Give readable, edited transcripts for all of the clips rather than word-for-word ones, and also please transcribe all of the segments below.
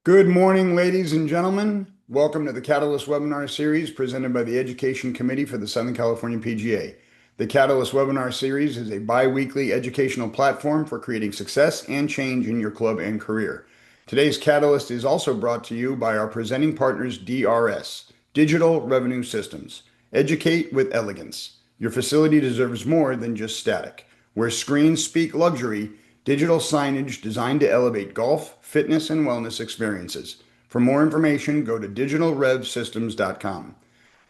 Good morning, ladies and gentlemen. Welcome to the Catalyst webinar series presented by the Education Committee for the Southern California PGA. The Catalyst webinar series is a bi-weekly educational platform for creating success and change in your club and career. Today's Catalyst is also brought to you by our presenting partners DRS, Digital Revenue Systems. Educate with elegance. Your facility deserves more than just static. Where screens speak luxury, digital signage designed to elevate golf, fitness, and wellness experiences. For more information, go to digitalrevsystems.com.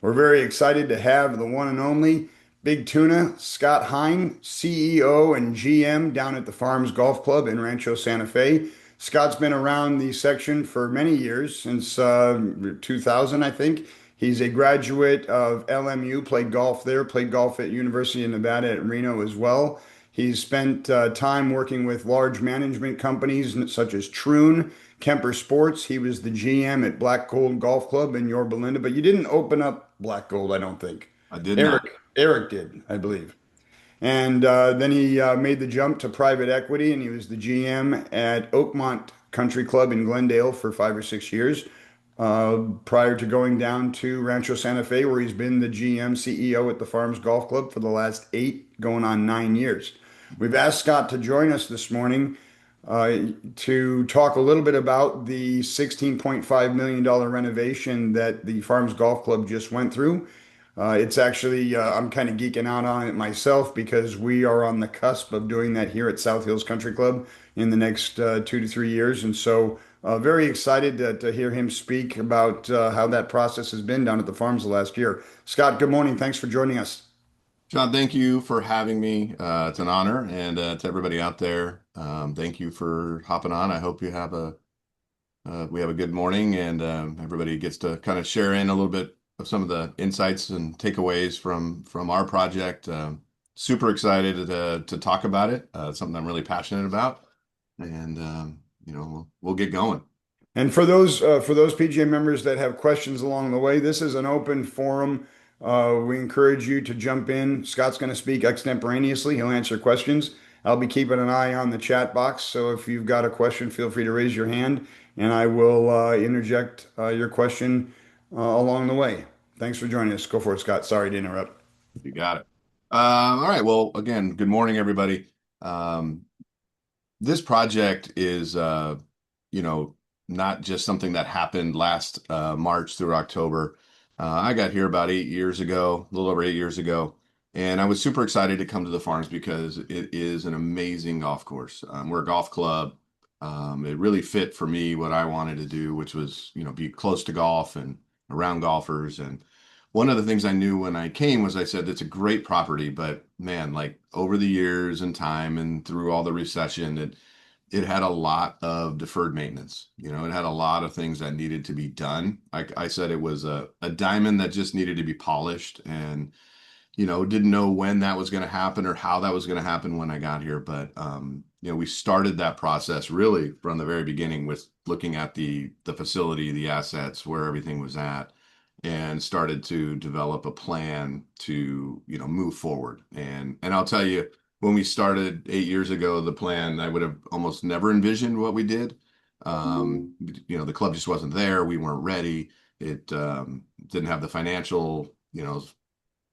We're very excited to have the one and only Big Tuna, Scott Heyn, CEO and GM down at the Farms Golf Club in Rancho Santa Fe. Scott's been around the section for many years, since 2000, I think. He's a graduate of LMU, played golf there, played golf at University of Nevada at Reno as well. He's spent time working with large management companies such as Troon, Kemper Sports. He was the GM at Black Gold Golf Club in Yorba Linda, but you didn't open up Black Gold, I don't think. I did Eric, not. Eric did, I believe. And then he made the jump to private equity, and he was the GM at Oakmont Country Club in Glendale for 5 or 6 years, prior to going down to Rancho Santa Fe, where he's been the GM CEO at the Farms Golf Club for the last 8, going on 9 years. We've asked Scott to join us this morning to talk a little bit about the $16.5 million renovation that the Farms Golf Club just went through. It's actually, I'm kind of geeking out on it myself because we are on the cusp of doing that here at South Hills Country Club in the next 2 to 3 years. And so, very excited to hear him speak about how that process has been down at the farms the last year. Scott, good morning. Thanks for joining us. John, thank you for having me. It's an honor. And to everybody out there, thank you for hopping on. I hope we have a good morning and everybody gets to kind of share in a little bit of some of the insights and takeaways from our project. Super excited to talk about it. It's something I'm really passionate about. And we'll get going. And for those PGA members that have questions along the way, this is an open forum. We encourage you to jump in. Scott's going to speak extemporaneously. He'll answer questions. I'll be keeping an eye on the chat box. So if you've got a question, feel free to raise your hand and I will interject your question along the way. Thanks for joining us. Go for it, Scott. Sorry to interrupt. You got it. All right. Well, again, good morning, everybody. This project is, not just something that happened last March through October. I got here about 8 years ago, a little over 8 years ago, and I was super excited to come to the farms because it is an amazing golf course. We're a golf club. It really fit for me what I wanted to do, which was, be close to golf and around golfers. And one of the things I knew when I came was I said, it's a great property, but man, like over the years and time and through all the recession, it had a lot of deferred maintenance. It had a lot of things that needed to be done. I said it was a diamond that just needed to be polished and, didn't know when that was going to happen or how that was going to happen when I got here. But, we started that process really from the very beginning with looking at the facility, the assets, where everything was at, and started to develop a plan to, move forward. And I'll tell you, when we started 8 years ago, the plan, I would have almost never envisioned what we did. The club just wasn't there. We weren't ready. It didn't have the financial,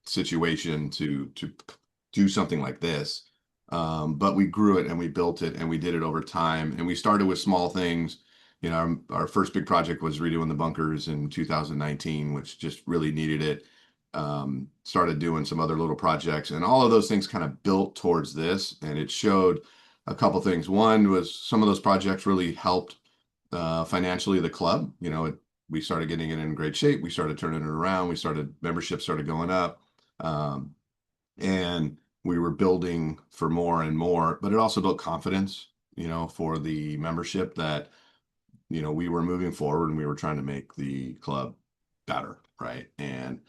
situation to do something like this. But we grew it and we built it and we did it over time. And we started with small things. Our first big project was redoing the bunkers in 2019, which just really needed it. Started doing some other little projects, and all of those things kind of built towards this, and it showed a couple things. One was some of those projects really helped financially the club. We started getting it in great shape. We started turning it around. Membership started going up, and we were building for more and more. But it also built confidence, for the membership that we were moving forward and we were trying to make the club better, right? And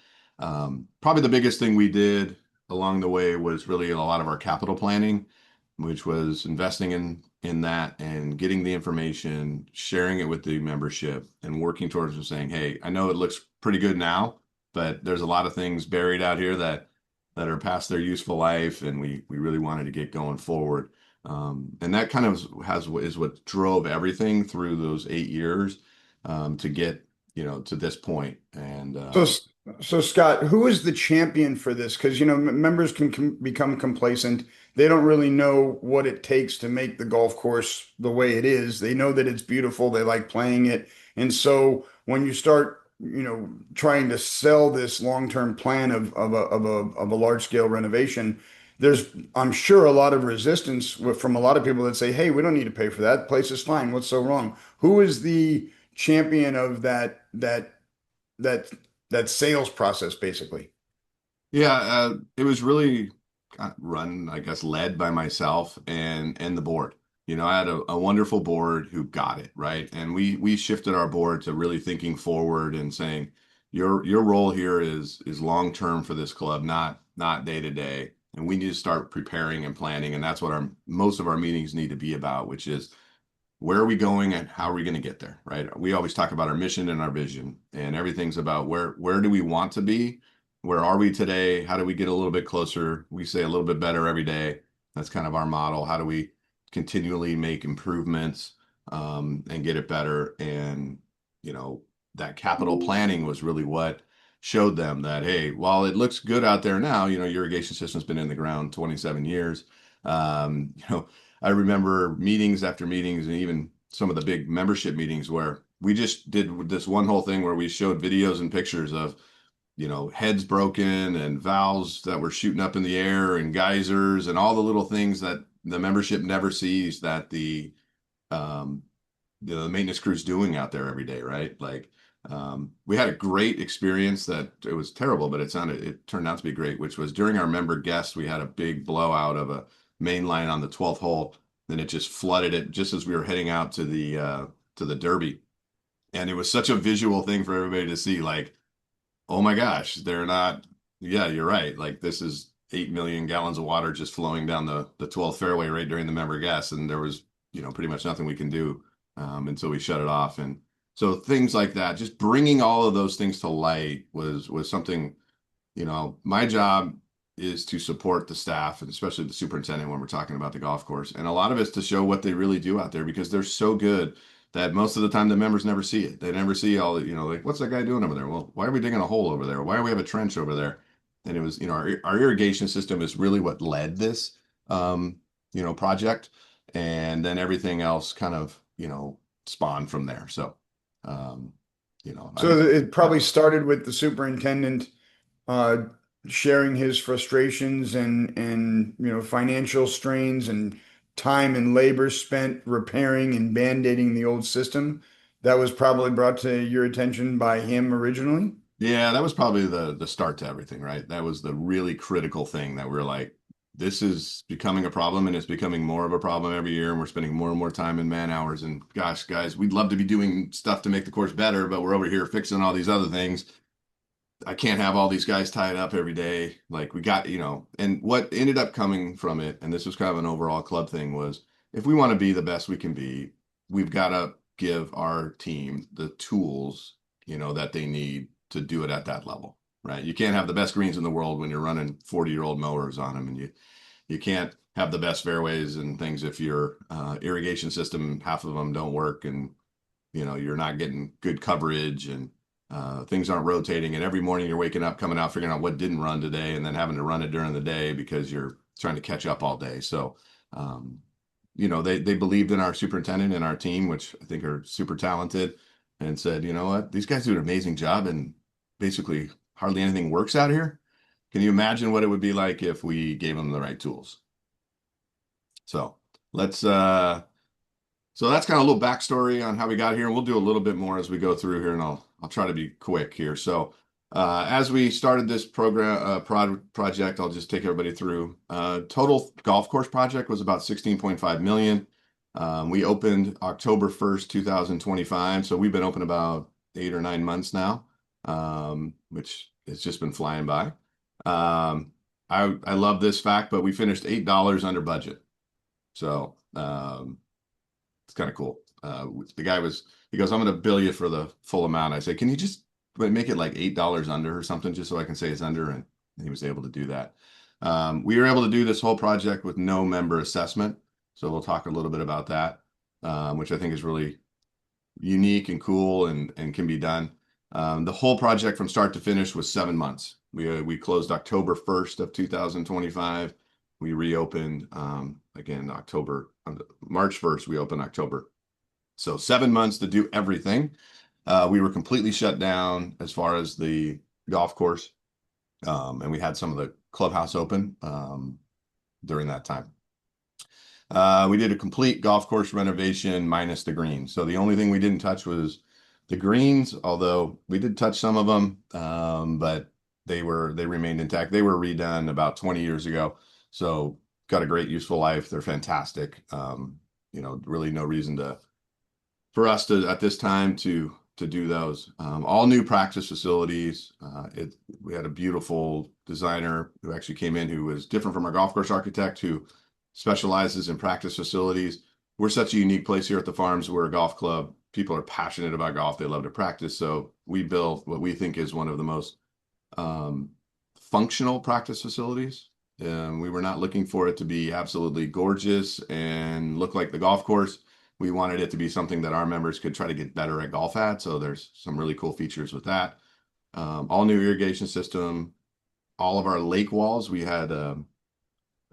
probably the biggest thing we did along the way was really a lot of our capital planning, which was investing in that and getting the information, sharing it with the membership, and working towards saying, hey, I know it looks pretty good now, but there's a lot of things buried out here that are past their useful life, and we really wanted to get going forward. And that kind of is what drove everything through those 8 years to get, to this point. And So, so Scott, who is the champion for this? Because, members can become complacent. They don't really know what it takes to make the golf course the way it is. They know that it's beautiful. They like playing it. And so when you start, trying to sell this long-term plan of a large-scale renovation, there's, I'm sure, a lot of resistance from a lot of people that say, "Hey, we don't need to pay for that. The place is fine. What's so wrong?" Who is the champion of that that sales process basically? yeah, it was really run, I guess, led by myself and the board. I had a wonderful board who got it, right? And we shifted our board to really thinking forward and saying, your role here is long term for this club, not day to day. And we need to start preparing and planning, and that's what our most of our meetings need to be about, which is where are we going and how are we going to get there, right? We always talk about our mission and our vision, and everything's about where do we want to be? Where are we today? How do we get a little bit closer? We say a little bit better every day. That's kind of our model. How do we continually make improvements and get it better? And that capital planning was really what showed them that, hey, while it looks good out there now, your irrigation system's been in the ground 27 years. Um, you know, I remember meetings after meetings and even some of the big membership meetings where we just did this one whole thing where we showed videos and pictures of, heads broken and valves that were shooting up in the air and geysers and all the little things that the membership never sees that um, the maintenance crew's doing out there every day, right? Like, we had a great experience that it was terrible, but it turned out to be great, which was during our member guest, we had a big blowout of a main line on the 12th hole. Then it just flooded it just as we were heading out to the Derby. And it was such a visual thing for everybody to see, like, oh my gosh, they're not, yeah, you're right. Like this is 8 million gallons of water just flowing down the 12th fairway right during the member gas. And there was, pretty much nothing we can do until we shut it off. And so things like that, just bringing all of those things to light was something, my job is to support the staff and especially the superintendent when we're talking about the golf course. And a lot of it's to show what they really do out there because they're so good that most of the time the members never see it. They never see all the, like, what's that guy doing over there? Well, why are we digging a hole over there? Why do we have a trench over there? And it was, our irrigation system is really what led this, project. And then everything else kind of, spawned from there. So, um, I So think, it yeah. probably started with the superintendent uh, sharing his frustrations and financial strains and time and labor spent repairing and band-aiding the old system. That was probably brought to your attention by him originally. Yeah, that was probably the start to everything, right? That was the really critical thing that we're like, this is becoming a problem and it's becoming more of a problem every year, and we're spending more and more time in man hours. And gosh, guys, we'd love to be doing stuff to make the course better, but we're over here fixing all these other things. I can't have all these guys tied up every day. Like we got, and what ended up coming from it, and this was kind of an overall club thing, was if we want to be the best we can be, we've got to give our team the tools, that they need to do it at that level, right? You can't have the best greens in the world when you're running 40-year-old mowers on them, and you can't have the best fairways and things if your irrigation system, half of them don't work, and you're not getting good coverage and things aren't rotating. And every morning you're waking up, coming out, figuring out what didn't run today, and then having to run it during the day because you're trying to catch up all day. So, they believed in our superintendent and our team, which I think are super talented, and said, you know what, these guys do an amazing job, and basically hardly anything works out here. Can you imagine what it would be like if we gave them the right tools? So let's so that's kind of a little backstory on how we got here, and we'll do a little bit more as we go through here, and I'll try to be quick here. So, as we started this program project, I'll just take everybody through. Total golf course project was about 16.5 million. We opened October 1st, 2025, so we've been open about 8 or 9 months now, which it's just been flying by. I love this fact, but we finished $8 under budget, so. It's kind of cool. The guy he goes, I'm going to bill you for the full amount. I say, can you just make it like $8 under or something, just so I can say it's under? And he was able to do that. We were able to do this whole project with no member assessment. So we'll talk a little bit about that, which I think is really unique and cool and can be done. The whole project from start to finish was 7 months. We closed October 1st of 2025. We reopened again March 1st. We opened October. So 7 months to do everything. We were completely shut down as far as the golf course, and we had some of the clubhouse open during that time. We did a complete golf course renovation minus the greens. So the only thing we didn't touch was the greens, although we did touch some of them, but they remained intact. They were redone about 20 years ago. So got a great useful life. They're fantastic. Really no reason for us to at this time to do those. All new practice facilities. We had a beautiful designer who actually came in who was different from our golf course architect who specializes in practice facilities. We're such a unique place here at the farms. We're a golf club. People are passionate about golf. They love to practice. So we built what we think is one of the most functional practice facilities. We were not looking for it to be absolutely gorgeous and look like the golf course. We wanted it to be something that our members could try to get better at golf at. So there's some really cool features with that. All new irrigation system. All of our lake walls, we had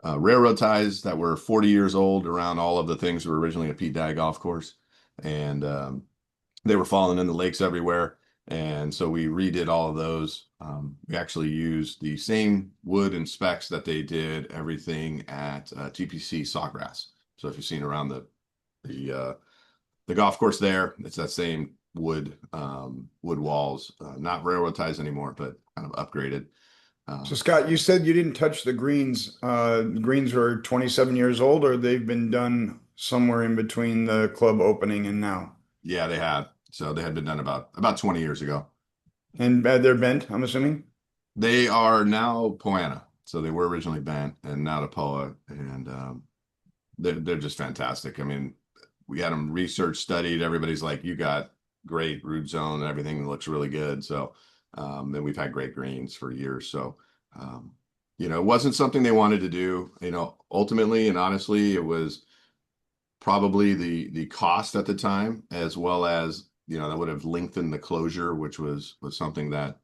railroad ties that were 40 years old around all of the things that were originally a Pete Dye golf course. And they were falling in the lakes everywhere. And so we redid all of those. We actually used the same wood and specs that they did everything at TPC Sawgrass. So if you've seen around the golf course there, it's that same wood walls, not railroad ties anymore, but kind of upgraded. So Scott, you said you didn't touch the greens. Greens were 27 years old, or they've been done somewhere in between the club opening and now. Yeah, they had. So they had been done about 20 years ago. And they're bent, I'm assuming. They are now Poana. So they were originally bent and now to Poa. And they're just fantastic. I mean, we had them research studied. Everybody's like, you got great root zone and everything looks really good. So then we've had great greens for years. So, it wasn't something they wanted to do, ultimately and honestly, it was probably the cost at the time, as well as, that would have lengthened the closure, which was something that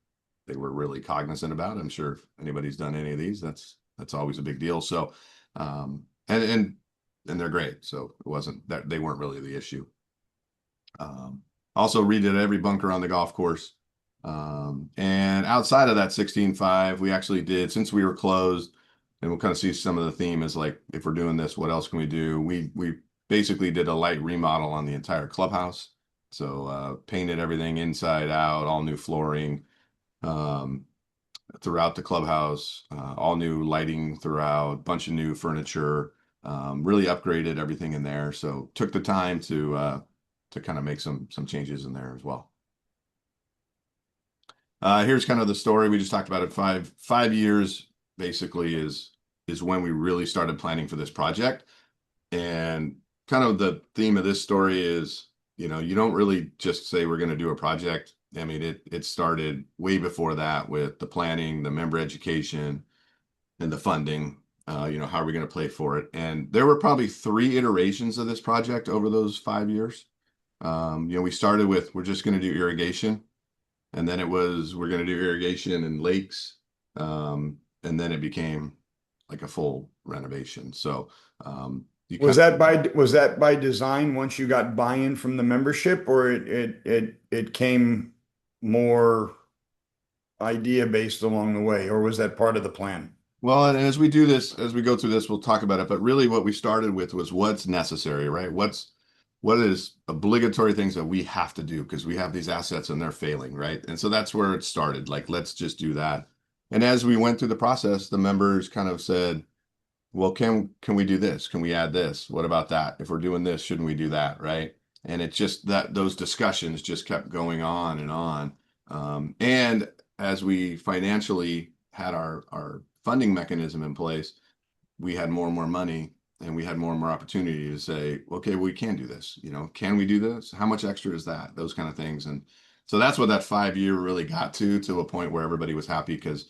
they were really cognizant about. I'm sure if anybody's done any of these, that's always a big deal. So, and they're great. So it wasn't that they weren't really the issue. Also redid every bunker on the golf course. And outside of that 16.5, we actually did, since we were closed, and we'll kind of see some of the theme is like, if we're doing this, what else can we do? We basically did a light remodel on the entire clubhouse. So painted everything inside out, all new flooring throughout the clubhouse, all new lighting throughout, bunch of new furniture, really upgraded everything in there. So took the time to kind of make some changes in there as well. Here's kind of the story. We just talked about it. 5 years basically is when we really started planning for this project. And kind of the theme of this story is, you don't really just say we're going to do a project. I mean, it started way before that with the planning, the member education, and the funding. How are we going to play for it? And there were probably 3 iterations of this project over those 5 years. We started with, we're just going to do irrigation. And then it was, we're going to do irrigation in lakes. And then it became like a full renovation. So, Was that by design once you got buy-in from the membership, or it came more idea based along the way, or was that part of the plan? Well, and as we go through this, we'll talk about it. But really what we started with was what's necessary, right? What is obligatory things that we have to do because we have these assets and they're failing, right? And so that's where it started. Like, let's just do that. And as we went through the process, the members kind of said, well, can we do this? Can we add this? What about that? If we're doing this, shouldn't we do that? Right. And it's just that those discussions just kept going on and on. And as we financially had our funding mechanism in place, we had more and more money and we had more and more opportunity to say, okay, we can do this. Can we do this? How much extra is that? Those kind of things. And so that's what that 5 year really got to a point where everybody was happy because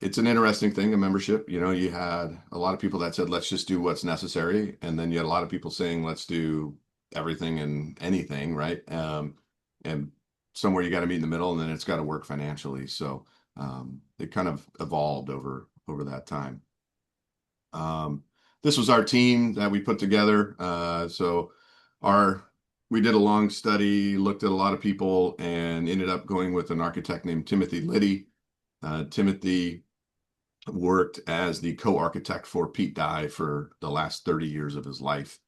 it's an interesting thing, a membership. You know, you had a lot of people that said, let's just do what's necessary. And then you had a lot of people saying, let's do everything and anything, right? And somewhere you got to meet in the middle, and then it's got to work financially. So it kind of evolved over that time. Um, this was our team that we put together. So our we did a long study, looked at a lot of people, and ended up going with an architect named Timothy Liddy. Timothy worked as the co-architect for Pete Dye for the last 30 years of his life.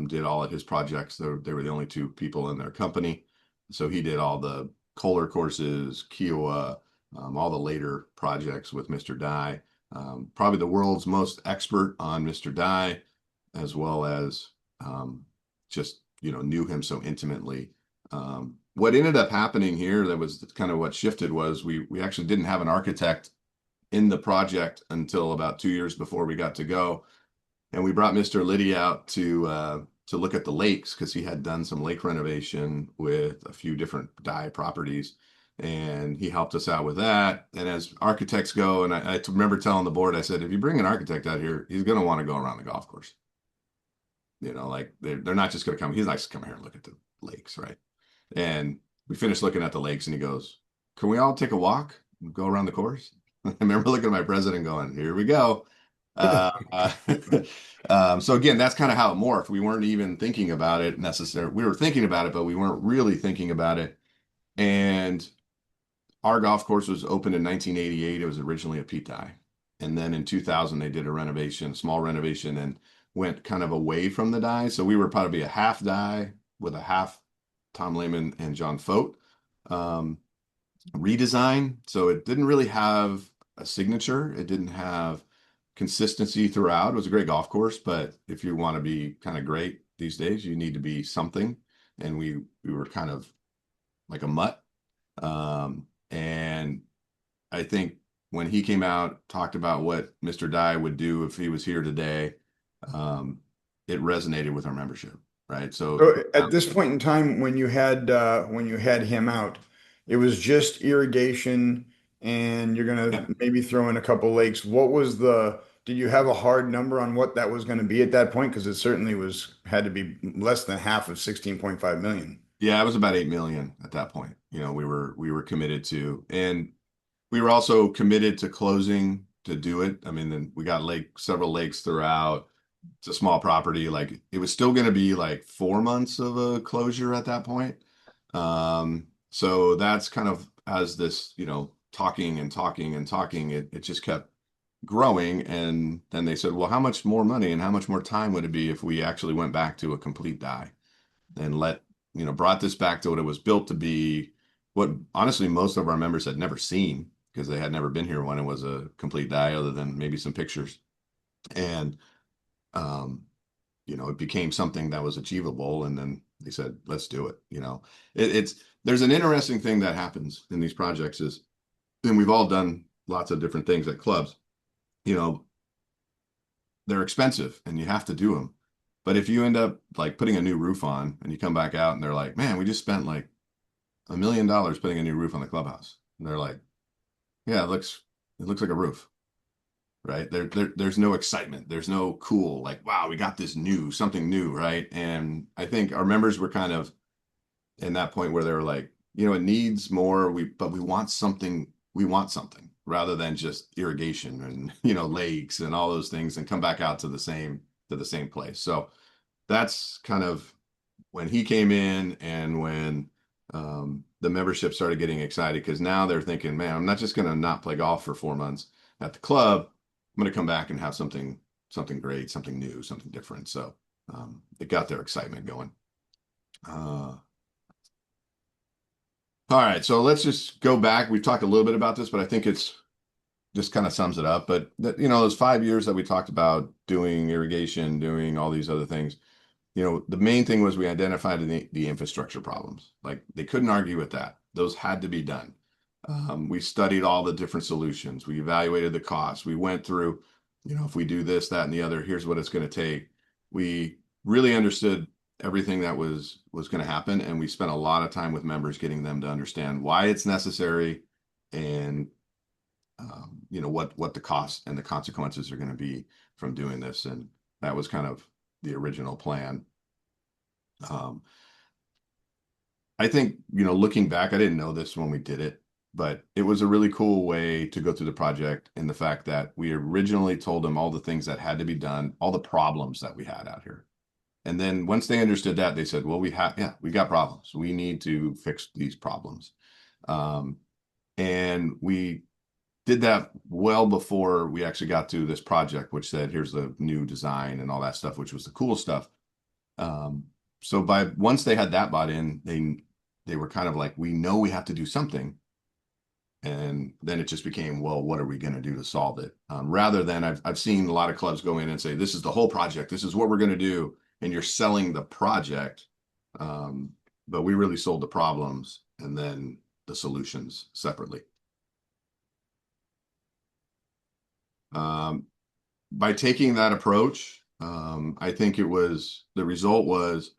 Did all of his projects. They were the only two people in their company. So he did all the Kohler courses, Kiowa, all the later projects with Mr. Dye. Probably the world's most expert on Mr. Dye, as well as just, knew him so intimately. What ended up happening here, that was kind of what shifted, was we actually didn't have an architect in the project until about 2 years before we got to go. And we brought Mr. Liddy out to look at the lakes, because he had done some lake renovation with a few different Dye properties. And he helped us out with that. And as architects go, and I remember telling the board, I said, if you bring an architect out here, he's going to want to go around the golf course. Like they're not just going to come. He's nice to come here and look at the lakes, right? And we finished looking at the lakes, and he goes, can we all take a walk and go around the course? I remember looking at my president going, here we go. Uh, so again, that's kind of how it morphed. We weren't even thinking about it necessarily. We were thinking about it, but we weren't really thinking about it. And our golf course was opened in 1988. It was originally a Pete Dye. And then in 2000, they did a renovation, small renovation, and went kind of away from the Dye. So we were probably a half Dye with a half Tom Lehman and John Fote redesign. So it didn't really have a signature. It didn't have consistency throughout. It was a great golf course, but if you want to be kind of great these days, you need to be something. And we were kind of like a mutt. And I think when he came out, talked about what Mr. Dye would do if he was here today, it resonated with our membership, right? So So at this point in time, when you had him out, it was just irrigation, and you're yeah, gonna maybe throw in a couple lakes. Did you have a hard number on what that was going to be at that point? Because it certainly had to be less than half of 16.5 million. yeah, it was about 8 million at that point. We were committed to, and we were also committed to closing to do it. I mean, then we got several lakes throughout. It's a small property. Like, it was still going to be like 4 months of a closure at that point. So that's kind of, as this, talking and talking and talking, it just kept growing. And then they said, well, how much more money and how much more time would it be if we actually went back to a complete Dye and brought this back to what it was built to be, what honestly most of our members had never seen, because they had never been here when it was a complete Dye, other than maybe some pictures. And um, it became something that was achievable. And then they said, let's do it. There's an interesting thing that happens in these projects is, and we've all done lots of different things at clubs, you know, they're expensive and you have to do them. But if you end up like putting a new roof on and you come back out and they're like, man, we just spent like $1 million putting a new roof on the clubhouse. And they're like, yeah, it looks like a roof, right? There's no excitement. There's no cool, like, wow, we got this something new, right? And I think our members were kind of in that point where they were like, it needs more, but we want something rather than just irrigation and, lakes and all those things, and come back out to the same place. So that's kind of when he came in, and when the membership started getting excited, because now they're thinking, man, I'm not just going to not play golf for 4 months at the club. I'm going to come back and have something great, something new, something different. So it got their excitement going. All right, so let's just go back. We've talked a little bit about this, but I think it's just kind of sums it up. But those 5 years that we talked about doing irrigation, doing all these other things, the main thing was we identified the infrastructure problems. Like, they couldn't argue with that. Those had to be done. We studied all the different solutions. We evaluated the costs. We went through, if we do this, that, and the other, here's what it's going to take. We really understood everything that was going to happen, and we spent a lot of time with members getting them to understand why it's necessary, and what the costs and the consequences are going to be from doing this. And that was kind of the original plan. Um, I think, looking back, I didn't know this when we did it, but it was a really cool way to go through the project in the fact that we originally told them all the things that had to be done, all the problems that we had out here. And then once they understood that, they said, well, we got problems. We need to fix these problems. Um, and we did that well before we actually got to this project, which said, here's the new design and all that stuff, which was the cool stuff. Um, so once they had that bought in, they were kind of like, we know we have to do something. And then it just became, well, what are we going to do to solve it? Rather than I've seen a lot of clubs go in and say, this is the whole project. This is what we're going to do. And you're selling the project. But we really sold the problems and then the solutions separately. By taking that approach, I think the result was,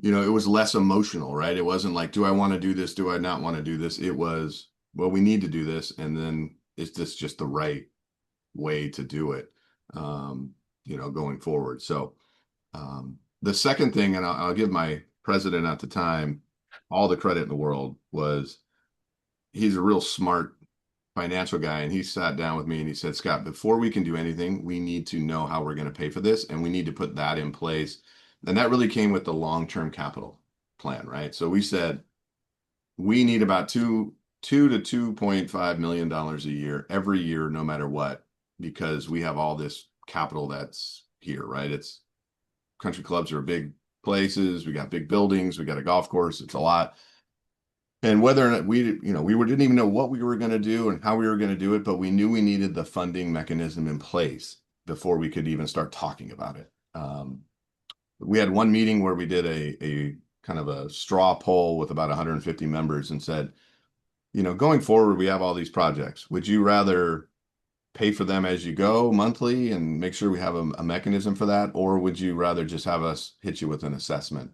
it was less emotional, right? It wasn't like, do I want to do this? Do I not want to do this? It was, well, we need to do this. And then is this just the right way to do it, going forward? So the second thing, and I'll give my president at the time all the credit in the world, was he's a real smart financial guy. And he sat down with me and he said, Scott, before we can do anything, we need to know how we're going to pay for this. And we need to put that in place. And that really came with the long-term capital plan, right? So we said, we need about $2 to $2.5 million a year, every year, no matter what, because we have all this capital that's here, right? Country clubs are big places. We got big buildings. We got a golf course. It's a lot. And whether or not we didn't even know what we were going to do and how we were going to do it, but we knew we needed the funding mechanism in place before we could even start talking about it. We had one meeting where we did a kind of a straw poll with about 150 members and said, going forward, we have all these projects. Would you rather pay for them as you go monthly and make sure we have a mechanism for that? Or would you rather just have us hit you with an assessment?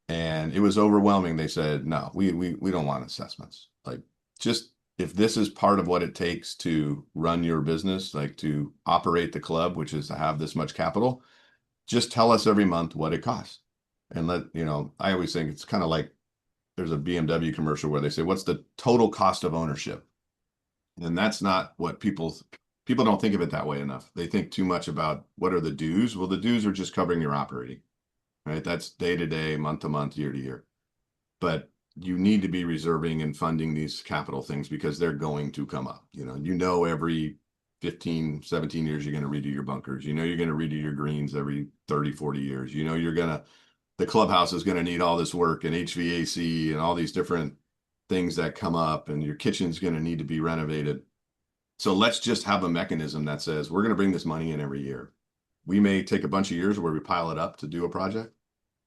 And it was overwhelming. They said, no, we don't want assessments. Like, just if this is part of what it takes to run your business, like to operate the club, which is to have this much capital, just tell us every month what it costs. And I always think it's kind of like there's a BMW commercial where they say, what's the total cost of ownership? And that's not what people don't think of it that way enough. They think too much about what are the dues. Well, the dues are just covering your operating, right? That's day to day, month to month, year to year. But you need to be reserving and funding these capital things because they're going to come up. Every 15, 17 years, you're going to redo your bunkers. You're going to redo your greens every 30, 40 years. The clubhouse is going to need all this work and HVAC and all these different things that come up, and your kitchen's going to need to be renovated. So let's just have a mechanism that says we're going to bring this money in every year. We may take a bunch of years where we pile it up to do a project,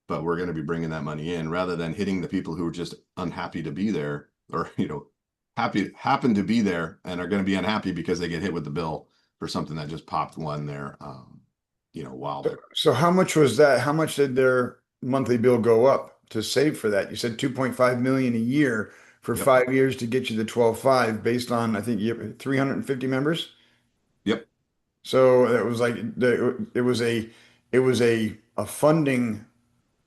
but we're going to be bringing that money in rather than hitting the people who are just unhappy to be there, or happen to be there and are going to be unhappy because they get hit with the bill for something that just popped one there. While they're So how much was that? How much did their monthly bill go up to save for that? You said 2.5 million a year for Yep. 5 years to get you the 12.5 based on, I think, you have 350 members. Yep. So it was like it was a funding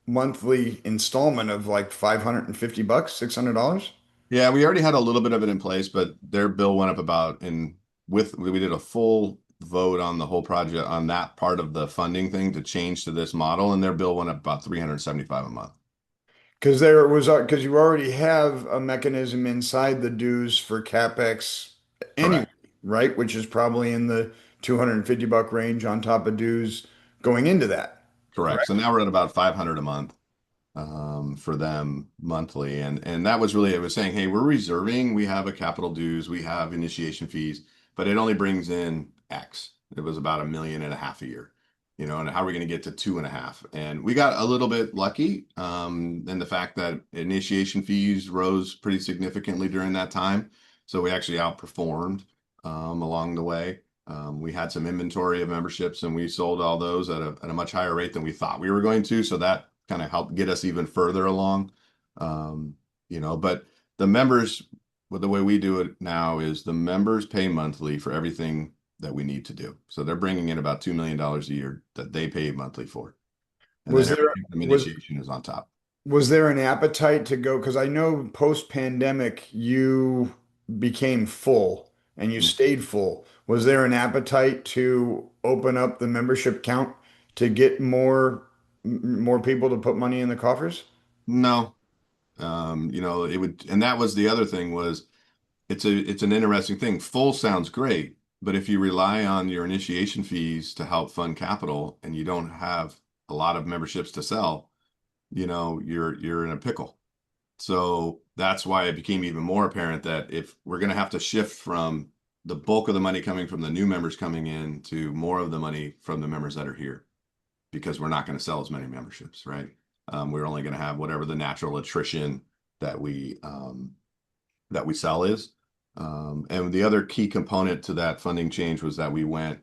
monthly installment of like $550, $600. Yeah, we already had a little bit of it in place, but their bill went up we did a full vote on the whole project on that part of the funding thing to change to this model, and their bill went up about 375 a month. Because you already have a mechanism inside the dues for CapEx anyway, Correct. right? Which is probably in the $250 range on top of dues going into that. Correct. So Correct. now we're at about 500 a month for them monthly. And that was really, it was saying, hey, we're reserving, we have a capital dues, we have initiation fees, but it only brings in X. It was about 1.5 million a year, and how are we going to get to 2.5? And we got a little bit lucky in the fact that initiation fees rose pretty significantly during that time. So we actually outperformed along the way. We had some inventory of memberships and we sold all those at a much higher rate than we thought we were going to. So that kind of helped get us even further along. But the members Well, the way we do it now is the members pay monthly for everything that we need to do. So they're bringing in about $2 million a year that they pay monthly for. And then Was there everything from was initiation is on top. was there an appetite to go? Because I know post-pandemic you became full and you stayed full. Was there an appetite to open up the membership count to get more people to put money in the coffers? No, it would, and that was the other thing was it's an interesting thing. Full sounds great, but if you rely on your initiation fees to help fund capital and you don't have a lot of memberships to sell, you're in a pickle. So that's why it became even more apparent that if we're going to have to shift from the bulk of the money coming from the new members coming in to more of the money from the members that are here, because we're not going to sell as many memberships, right? We're only going to have whatever the natural attrition that we sell is. And the other key component to that funding change was that we went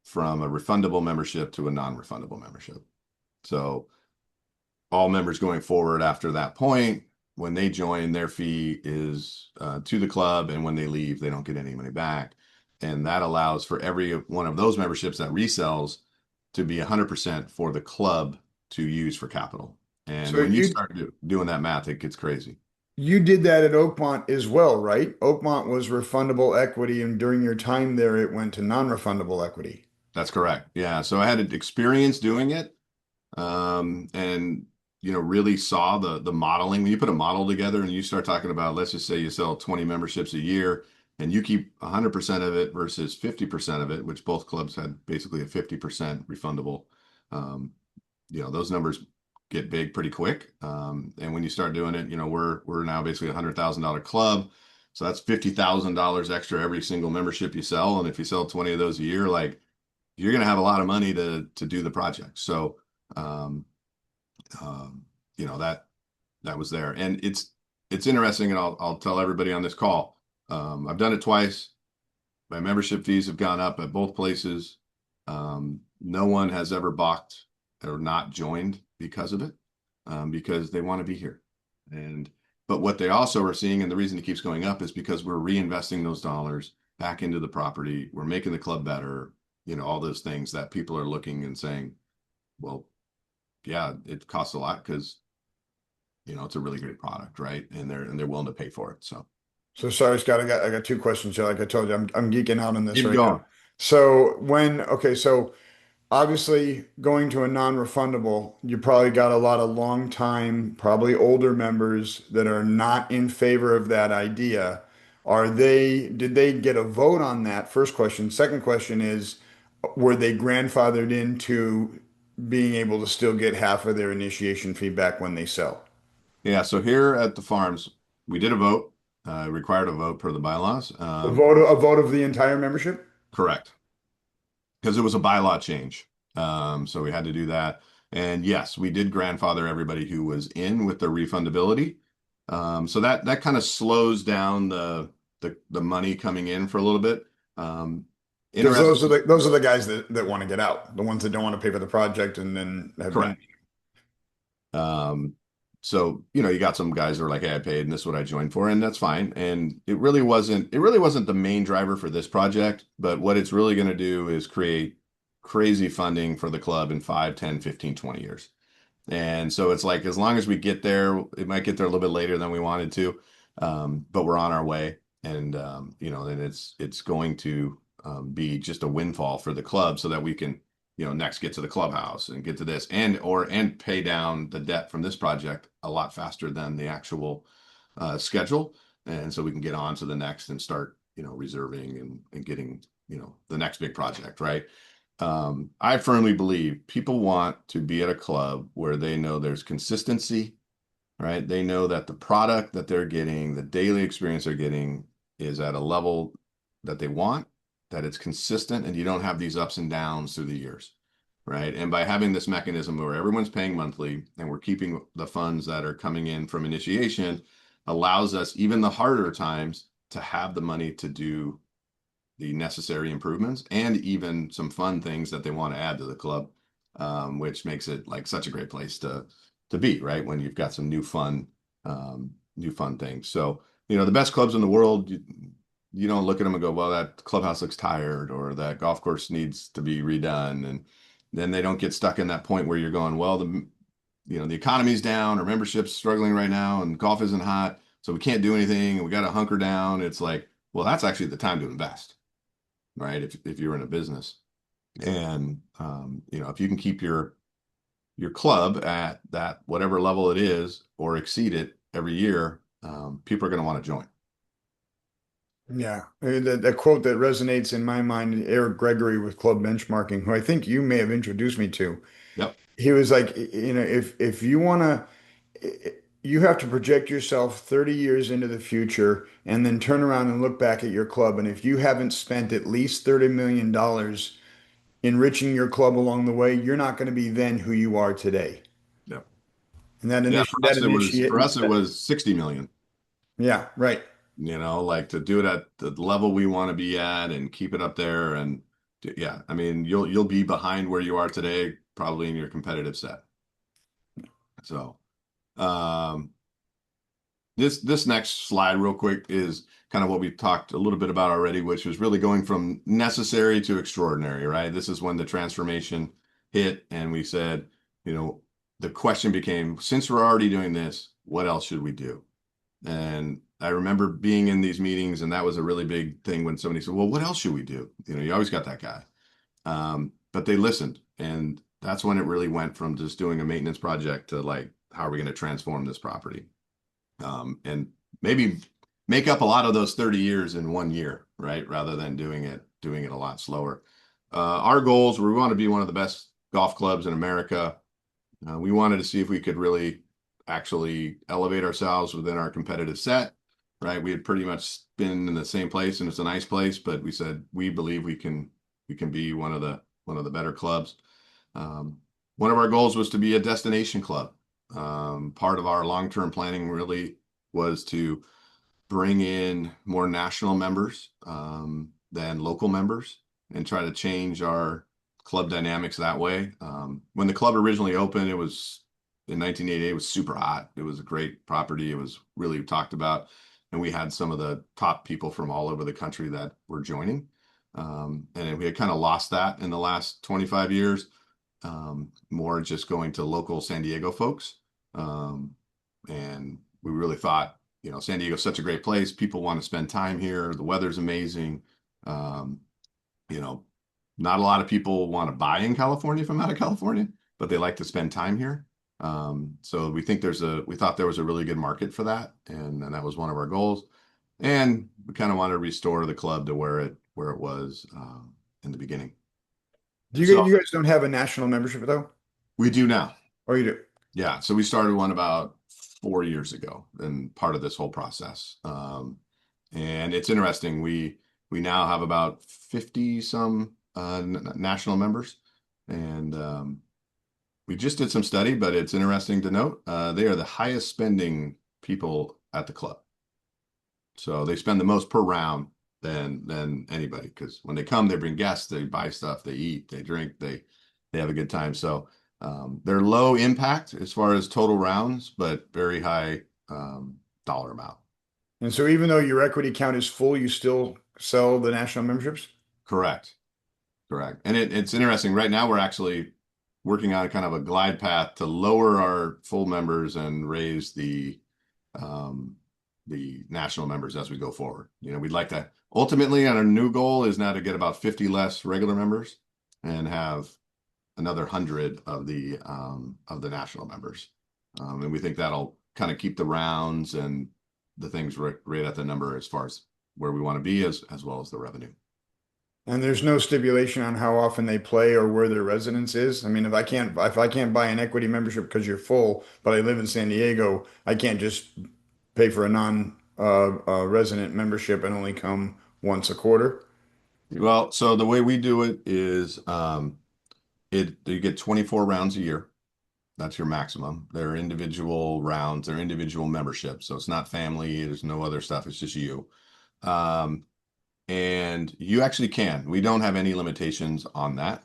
from a refundable membership to a non-refundable membership. So all members going forward after that point, when they join, their fee is to the club, and when they leave, they don't get any money back. And that allows for every one of those memberships that resells to be 100% for the club to use for capital. And So when you you start doing that math, it gets crazy. you did that at Oakmont as well, right? Oakmont was refundable equity, and during your time there, it went to non-refundable equity. That's correct. Yeah. So I had experience doing it, and really saw the modeling. When you put a model together and you start talking about, let's just say you sell 20 memberships a year and you keep 100% of it versus 50% of it, which both clubs had basically a 50% refundable. Um, those numbers get big pretty quick. And when you start doing it, we're now basically $100,000 club. So that's $50,000 extra every single membership you sell. And if you sell 20 of those a year, like you're going to have a lot of money to do the project. So, um, um, that was there, and it's interesting, and I'll tell everybody on this call. I've done it twice. My membership fees have gone up at both places. No one has ever balked or not joined because of it, because they want to be here. But what they also are seeing, and the reason it keeps going up, is because we're reinvesting those dollars back into the property. We're making the club better. All those things that people are looking and saying, well, yeah, it costs a lot because it's a really great product, right? And they're willing to pay for it. So So sorry, Scott, I got two questions here. Like I told you, I'm geeking out on this keep right now. going. So obviously going to a non-refundable, you probably got a lot of long time, probably older members that are not in favor of that idea. Did they get a vote on that? First question. Second question is, were they grandfathered into being able to still get half of their initiation fee back when they sell? Yeah. So here at the farms, we did a vote, required a vote per the bylaws. A vote of the entire membership? Correct. Because it was a bylaw change. So we had to do that. And yes, we did grandfather everybody who was in with the refundability. So that kind of slows down the money coming in for a little bit. Because those are Interesting. the guys that want to get out, the ones that don't want to pay for the project and then have been. Correct. Um, so you got some guys that are like, hey, I paid and this is what I joined for, and that's fine. And it really wasn't the main driver for this project, but what it's really going to do is create crazy funding for the club in 5, 10, 15, 20 years. And so it's like, as long as we get there, it might get there a little bit later than we wanted to, but we're on our way. And then it's going to be just a windfall for the club so that we can next get to the clubhouse and get to this and pay down the debt from this project a lot faster than the actual schedule. And so we can get on to the next and start reserving and getting the next big project, right? I firmly believe people want to be at a club where they know there's consistency, right? They know that the product that they're getting, the daily experience they're getting, is at a level that they want, that it's consistent, and you don't have these ups and downs through the years, right? And by having this mechanism where everyone's paying monthly and we're keeping the funds that are coming in from initiation, allows us, even the harder times, to have the money to do the necessary improvements and even some fun things that they want to add to the club, which makes it like such a great place to be, right? When you've got some new fun things. So the best clubs in the world, you don't look at them and go, well, that clubhouse looks tired or that golf course needs to be redone. And then they don't get stuck in that point where you're going, well, the economy's down or membership's struggling right now and golf isn't hot, so we can't do anything and we got to hunker down. It's like, well, that's actually the time to invest, right? If you're in a business. And if you can keep your club at that whatever level it is or exceed it every year, people are going to want to join. Yeah, the quote that resonates in my mind, Eric Gregory with Club Benchmarking, who I think you may have introduced me to. Yep. He was like, if you want to, you have to project yourself 30 years into the future and then turn around and look back at your club. And if you haven't spent at least $30 million enriching your club along the way, you're not going to be then who you are today. Yep. And that Yeah, initiate that for initiate us it was 60 million. yeah, right. Like to do it at the level we want to be at and keep it up there. And yeah, I mean, you'll be behind where you are today, probably in your competitive set. So, um, this next slide real quick is kind of what we've talked a little bit about already, which was really going from necessary to extraordinary, right? This is when the transformation hit and we said, the question became, since we're already doing this, what else should we do? And I remember being in these meetings, and that was a really big thing when somebody said, well, what else should we do? You always got that guy. But they listened. And that's when it really went from just doing a maintenance project to like, how are we going to transform this property? And maybe make up a lot of those 30 years in 1 year, right? Rather than doing it a lot slower. Our goals were we want to be one of the best golf clubs in America. We wanted to see if we could really actually elevate ourselves within our competitive set, right? We had pretty much been in the same place and it's a nice place, but we said we believe we can be one of the better clubs. One of our goals was to be a destination club. Part of our long-term planning really was to bring in more national members than local members and try to change our club dynamics that way. When the club originally opened, it was in 1988, it was super hot. It was a great property. It was really talked about. And we had some of the top people from all over the country that were joining. And we had kind of lost that in the last 25 years, more just going to local San Diego folks. And we really thought, San Diego's such a great place. People want to spend time here. The weather's amazing. Um, Not a lot of people want to buy in California from out of California, but they like to spend time here. So we thought there was a really good market for that. And that was one of our goals. And we kind of want to restore the club to where it was in the beginning. You guys don't have a national membership though? We do now. Or you do? Yeah. So we started one about 4 years ago and part of this whole process. And it's interesting. We now have about 50 some national members. And we just did some study, but it's interesting to note they are the highest spending people at the club. So they spend the most per round than anybody because when they come, they bring guests, they buy stuff, they eat, they drink, they have a good time. So they're low impact as far as total rounds, but very high dollar amount. And so even though your equity count is full, you still sell the national memberships? Correct. Correct. And it's interesting. Right now, we're actually working on kind of a glide path to lower our full members and raise the national members as we go forward. We'd like to ultimately, and our new goal is now to get about 50 less regular members and have another 100 of the national members. And we think that'll kind of keep the rounds and the things right at the number as far as where we want to be as well as the revenue. And there's no stipulation on how often they play or where their residence is. I mean, if I can't buy an equity membership because you're full, but I live in San Diego, I can't just pay for a non resident membership and only come once a quarter. Well, so the way we do it is you get 24 rounds a year. That's your maximum. They're individual rounds, they're individual memberships. So it's not family, there's no other stuff, it's just you. And you actually can. We don't have any limitations on that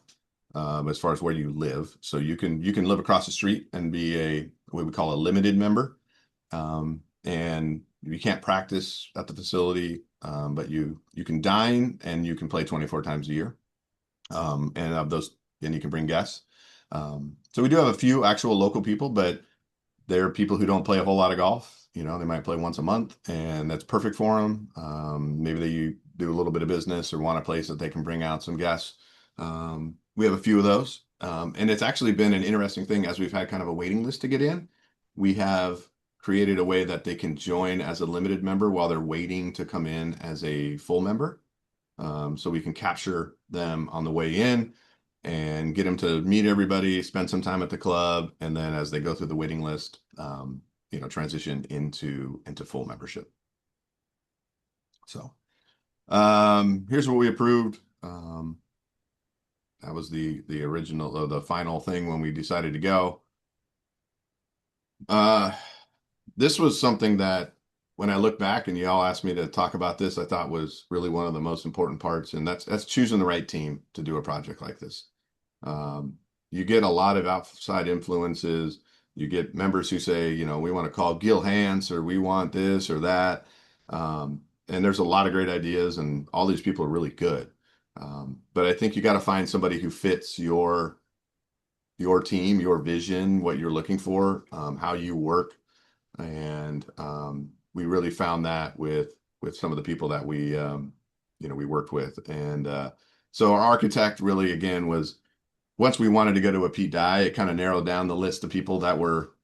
as far as where you live. So you can live across the street and be what we call a limited member. And you can't practice at the facility, but you can dine and you can play 24 times a year. And of those, and you can bring guests. So we do have a few actual local people, but there are people who don't play a whole lot of golf. You know, they might play once a month, and that's perfect for them. Maybe they do a little bit of business or want a place that they can bring out some guests. We have a few of those. And it's actually been an interesting thing as we've had kind of a waiting list to get in. We have created a way that they can join as a limited member while they're waiting to come in as a full member. So we can capture them on the way in and get them to meet everybody, spend some time at the club, and then as they go through the waiting list, transition into full membership. So here's what we approved. That was the original, the final thing when we decided to go. This was something that when I look back and you all asked me to talk about this, I thought was really one of the most important parts, and that's choosing the right team to do a project like this. You get a lot of outside influences. You get members who say, we want to call Gil Hans, or we want this or that. And there's a lot of great ideas, and all these people are really good. But I think you got to find somebody who fits your team, your vision, what you're looking for, how you work. And we really found that with some of the people that we worked with. And so our architect really, again, was, once we wanted to go to a Pete Dye, it kind of narrowed down the list of people that were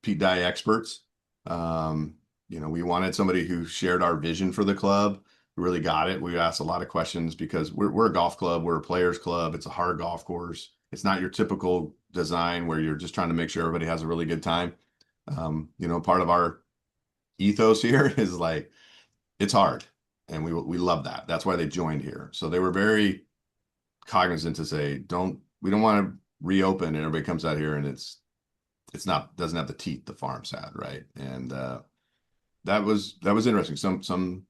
Pete Dye experts. We wanted somebody who shared our vision for the club, who really got it. We asked a lot of questions because we're a golf club, we're a players club. It's a hard golf course. It's not your typical design where you're just trying to make sure everybody has a really good time. Part of our ethos here is like, it's hard, and we love that. That's why they joined here. So they were very cognizant to say, we don't want to reopen and everybody comes out here and doesn't have the teeth the farms had, right? And that was interesting. Some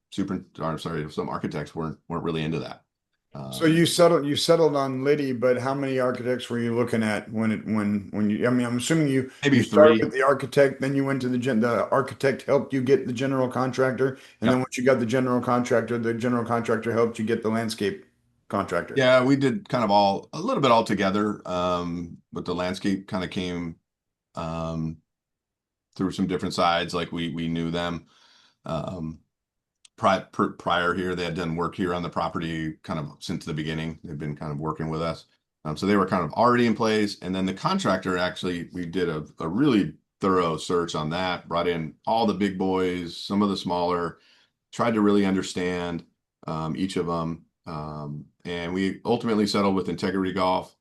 architects weren't really into that. So you settled on Liddy, but how many architects were you looking at I mean, I'm assuming Maybe you started three. with the architect, then you went to the architect helped you get the general contractor, and then Yep. once you got the general contractor helped you get the landscape contractor. Yeah, we did kind of a little bit all together. But the landscape kind of came um, through some different sides. Like we knew them. Um, prior here, they had done work here on the property kind of since the beginning. They've been kind of working with us. So they were kind of already in place. And then the contractor, actually, we did a really thorough search on that, brought in all the big boys, some of the smaller, tried to really understand each of them. And we ultimately settled with Integrity Golf.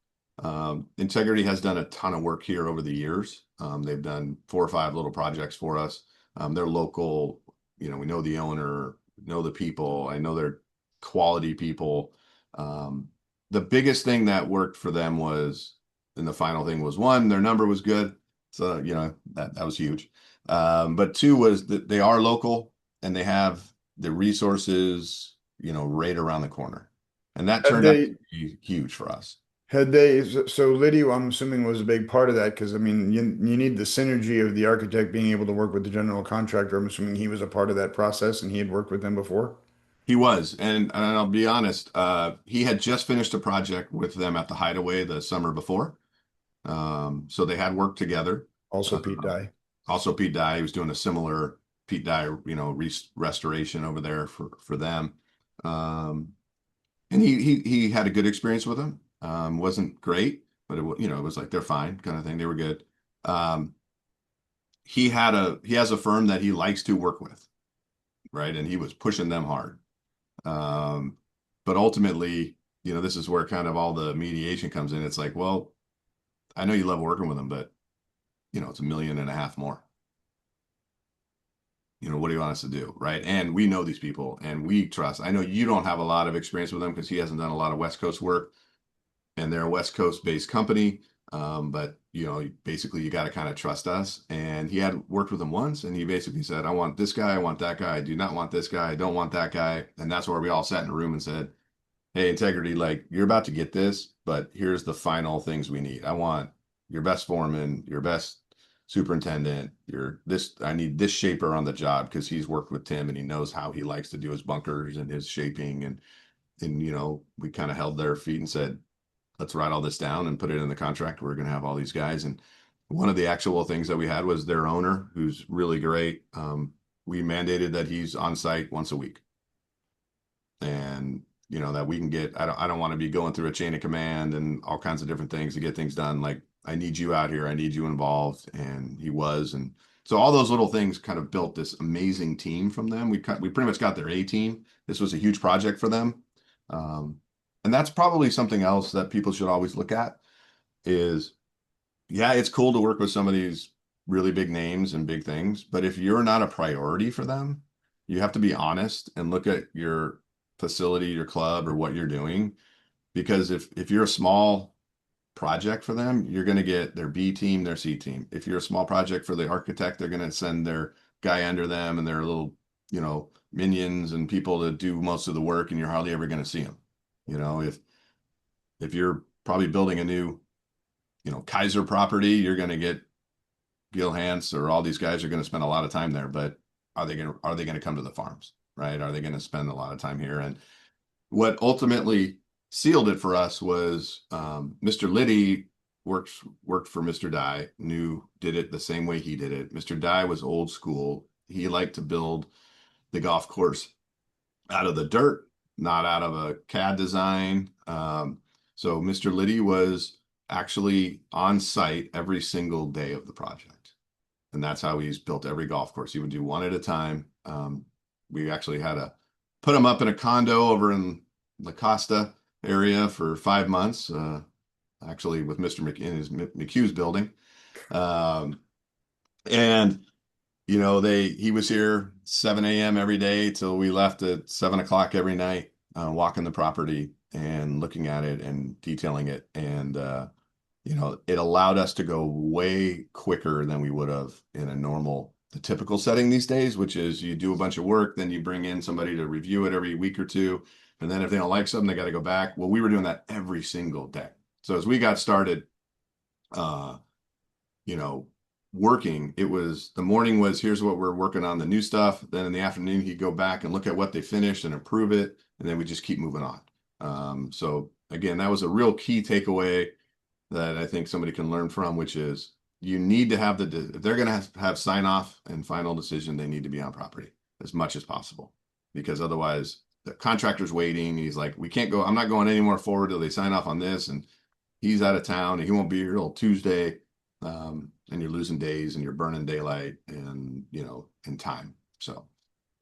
Integrity has done a ton of work here over the years. They've done 4 or 5 little projects for us. They're local. We know the owner, know the people. I know they're quality people. The biggest thing that worked for them was, and the final thing was, 1, their number was good. So, that was huge. But 2 was that they are local and they have the resources, right around the corner. And that Had turned out to they be huge for us. so Liddy, I'm assuming was a big part of that because I mean you need the synergy of the architect being able to work with the general contractor. I'm assuming he was a part of that process and he had worked with them before. He was, and I'll be honest, he had just finished a project with them at the Hideaway the summer before. So they had worked together. Also Uh, Pete Dye. Also Pete Dye, he was doing a similar Pete Dye, restoration over there for them. And he had a good experience with them. Wasn't great, but it was like they're fine kind of thing. They were good. Um, he has a firm that he likes to work with, right? And he was pushing them hard. Um, but ultimately, this is where kind of all the mediation comes in. It's like, well, I know you love working with them, but it's $1.5 million more. What do you want us to do, right? And we know these people and we trust. I know you don't have a lot of experience with them because he hasn't done a lot of West Coast work, and they're a West Coast based company. But basically you got to kind of trust us. And he had worked with him once, and he basically said, I want this guy, I want that guy, I do not want this guy, I don't want that guy. And that's where we all sat in a room and said, hey, Integrity, like, you're about to get this, but here's the final things we need. I want your best foreman, your best superintendent, I need this shaper on the job because he's worked with Tim and he knows how he likes to do his bunkers and his shaping. And we kind of held their feet and said, let's write all this down and put it in the contract. We're going to have all these guys. And one of the actual things that we had was their owner, who's really great. We mandated that he's on site once a week. And that we can get, I don't want to be going through a chain of command and all kinds of different things to get things done. Like, I need you out here. I need you involved. And he was. And so all those little things kind of built this amazing team from them. We pretty much got their A team. This was a huge project for them. And that's probably something else that people should always look at is, yeah, it's cool to work with some of these really big names and big things, but if you're not a priority for them, you have to be honest and look at your facility, your club, or what you're doing. Because if you're a small project for them, you're going to get their B team, their C team. If you're a small project for the architect, they're going to send their guy under them and their little, minions and people to do most of the work, and you're hardly ever going to see them. If you're probably building a new, Kaiser property, you're going to get Gil Hans or all these guys are going to spend a lot of time there, but are they going to come to the farms, right? Are they going to spend a lot of time here? And what ultimately sealed it for us was Mr. Liddy worked for Mr. Dye, did it the same way he did it. Mr. Dye was old school. He liked to build the golf course out of the dirt, not out of a CAD design. So Mr. Liddy was actually on site every single day of the project. And that's how he's built every golf course. He would do one at a time. We actually had to put him up in a condo over in La Costa area for 5 months, actually with Mr. McHugh's building. And he was here 7 a.m. every day till we left at 7 o'clock every night, walking the property and looking at it and detailing it. And, it allowed us to go way quicker than we would have in the typical setting these days, which is you do a bunch of work, then you bring in somebody to review it every week or two. And then if they don't like something, they got to go back. Well, we were doing that every single day. So as we got started, working, the morning was, here's what we're working on, the new stuff. Then in the afternoon, he'd go back and look at what they finished and improve it. And then we just keep moving on. So again, that was a real key takeaway that I think somebody can learn from, which is you need to have if they're going to have sign off and final decision, they need to be on property as much as possible, because otherwise the contractor's waiting. He's like, I'm not going any more forward till they sign off on this. And he's out of town and he won't be here till Tuesday. And you're losing days and you're burning daylight and, and time. So.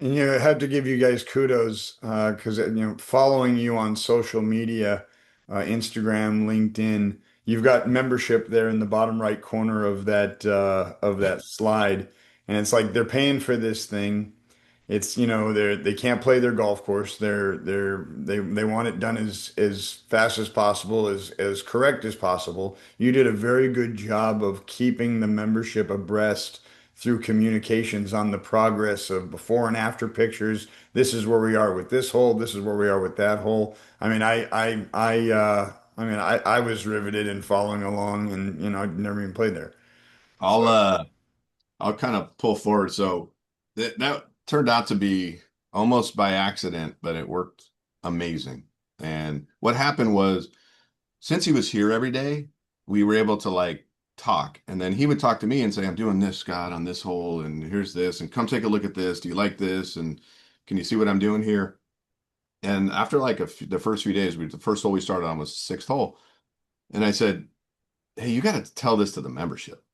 And I have to give you guys kudos because following you on social media, Instagram, LinkedIn, you've got membership there in the bottom right corner of that slide, and it's like they're paying for this thing. It's they can't play their golf course. They want it done as fast as possible, as correct as possible. You did a very good job of keeping the membership abreast through communications on the progress of before and after pictures. This is where we are with this hole. This is where we are with that hole. I mean, I was riveted in following along, and I'd never even played there. I'll So. I'll kind of pull forward. So that turned out to be almost by accident, but it worked amazing. And what happened was, since he was here every day, we were able to talk. And then he would talk to me and say, I'm doing this, Scott, on this hole, and here's this, and come take a look at this. Do you like this? And can you see what I'm doing here? And after the first few days, the first hole we started on was the sixth hole. And I said, hey, you got to tell this to the membership.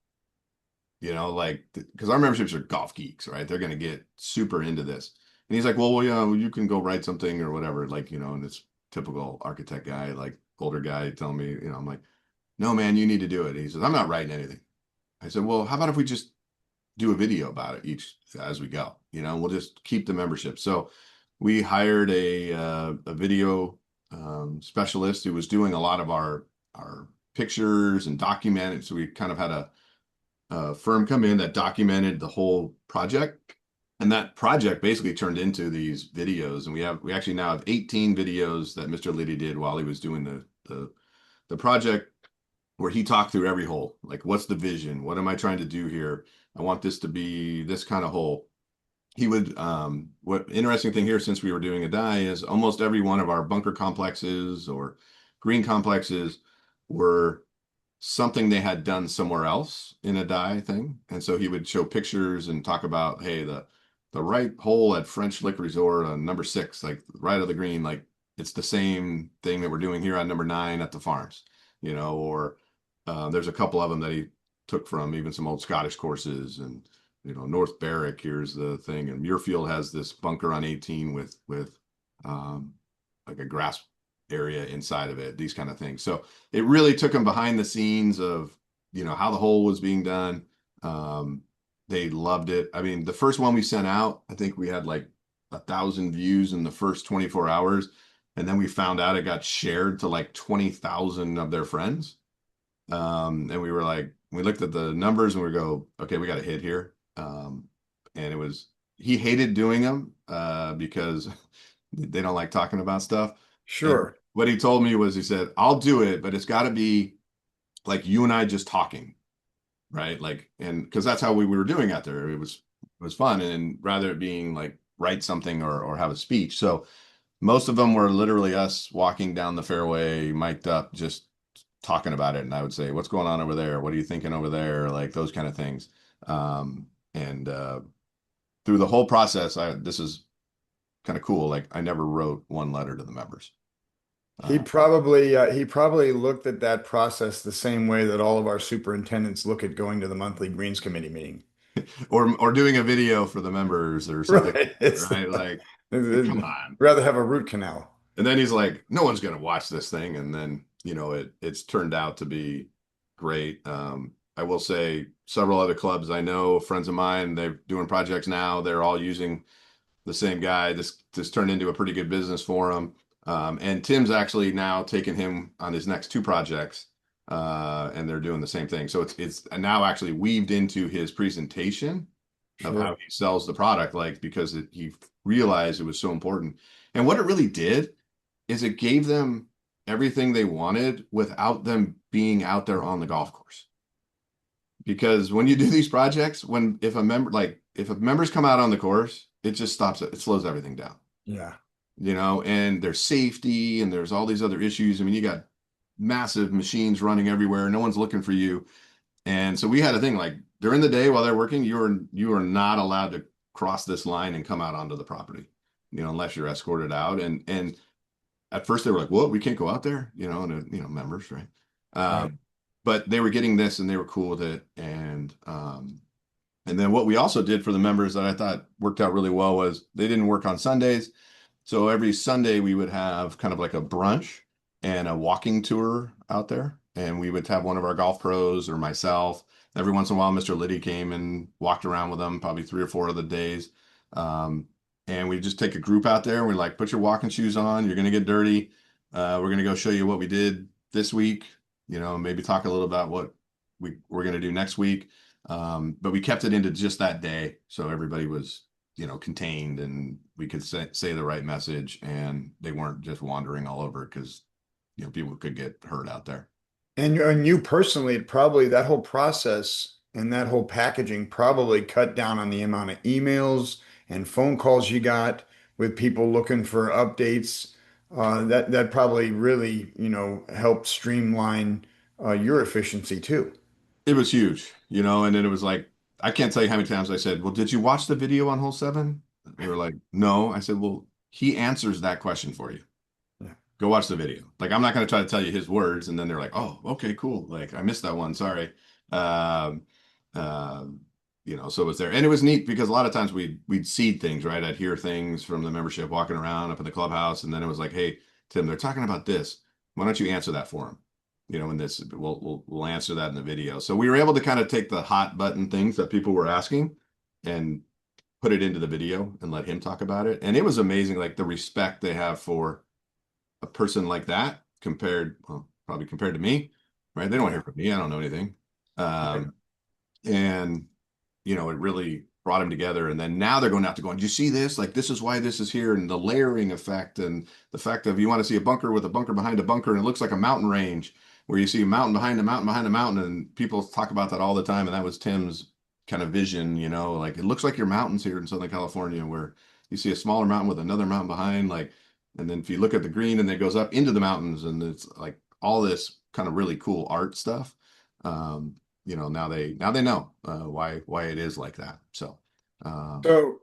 Because our memberships are golf geeks, right? They're going to get super into this. And he's like, well, you can go write something or whatever, and this typical architect guy, older guy telling me, I'm like, no, man, you need to do it. He says, I'm not writing anything. I said, well, how about if we just do a video about it as we go, we'll just keep the membership. So we hired a video specialist who was doing a lot of our pictures and documented. So we kind of had a firm come in that documented the whole project, and that project basically turned into these videos. And we actually now have 18 videos that Mr. Liddy did while he was doing the project. where he talked through every hole. Like, what's the vision? What am I trying to do here? I want this to be this kind of hole. He would, what interesting thing here, since we were doing a die, is almost every one of our bunker complexes or green complexes were something they had done somewhere else in a die thing. And so he would show pictures and talk about, hey, the right hole at French Lick Resort on number 6, like right of the green, like it's the same thing that we're doing here on number 9 at the farms, or there's a couple of them that he took from even some old Scottish courses. And North Berwick, here's the thing, and Muirfield has this bunker on 18 with um, like a grass area inside of it, these kind of things. So it really took them behind the scenes of how the hole was being done. They loved it. I mean, the first one we sent out, I think we had like 1,000 views in the first 24 hours, and then we found out it got shared to like 20,000 of their friends. And we were like, we looked at the numbers and we go, okay, we got a hit here. And he hated doing them because they don't like talking about stuff. And Sure. what he told me was, he said, I'll do it, but it's got to be like you and I just talking, right? Like, and because that's how we were doing out there. It was fun. And rather it being like write something or have a speech. So most of them were literally us walking down the fairway, mic'd up, just talking about it. And I would say, what's going on over there? What are you thinking over there? Like those kind of things. And through the whole process, this is kind of cool. Like I never wrote one letter to the members. Uh, He probably looked at that process the same way that all of our superintendents look at going to the monthly Greens Committee meeting. or doing a video for the members or something, Right. It's right? Like, come on. rather have a root canal. And then he's like, no one's going to watch this thing. And then, it's turned out to be great. I will say several other clubs I know, friends of mine, they're doing projects now. They're all using the same guy. This turned into a pretty good business for him. And Tim's actually now taken him on his next 2 projects, and they're doing the same thing. So it's now actually weaved into his presentation of how Sure. he sells the product, like because he realized it was so important. And what it really did is it gave them everything they wanted without them being out there on the golf course. Because when you do these projects, if a members come out on the course, it just stops it. It slows everything down, Yeah. and there's safety and there's all these other issues. I mean, you got massive machines running everywhere. No one's looking for you. And so we had a thing like during the day while they're working, you are not allowed to cross this line and come out onto the property, unless you're escorted out. And at first they were like, "What? We can't go out there," and members, right? Right. But they were getting this and they were cool with it. And then what we also did for the members that I thought worked out really well was they didn't work on Sundays. So every Sunday we would have kind of like a brunch and a walking tour out there. And we would have one of our golf pros or myself. Every once in a while, Mr. Liddy came and walked around with them, probably 3 or 4 of the days. Um, and we just take a group out there. We're like, put your walking shoes on. You're going to get dirty. We're going to go show you what we did this week. Maybe talk a little about what we're going to do next week. But we kept it into just that day. So everybody was, contained and we could say the right message and they weren't just wandering all over because, people could get hurt out there. And you personally, probably that whole process and that whole packaging probably cut down on the amount of emails and phone calls you got with people looking for updates. That probably really, helped streamline your efficiency too. It was huge, and then it was like, I can't tell you how many times I said, well, did you watch the video on hole 7? They were like, no. I said, well, he answers that question for you. Yeah. Go watch the video. Like, I'm not going to try to tell you his words. And then they're like, oh, okay, cool. Like, I missed that one. Sorry. Um, um, so it was there. And it was neat because a lot of times we'd seed things, right? I'd hear things from the membership walking around up in the clubhouse. And then it was like, hey, Tim, they're talking about this. Why don't you answer that for them? And this, we'll answer that in the video. So we were able to kind of take the hot button things that people were asking and put it into the video and let him talk about it. And it was amazing, like the respect they have for a person like that probably compared to me, right? They don't Yeah. hear from me. I don't know anything. Right. And it really brought them together. And then now they're going out to going, do you see this? Like, this is why this is here. And the layering effect and the fact of you want to see a bunker with a bunker behind a bunker and it looks like a mountain range. where you see a mountain behind a mountain behind a mountain, and people talk about that all the time. And that was Tim's kind of vision, like it looks like your mountains here in Southern California, where you see a smaller mountain with another mountain behind, like, and then if you look at the green and it goes up into the mountains, and it's like all this kind of really cool art stuff. Now they know why it is like that. So. Um, So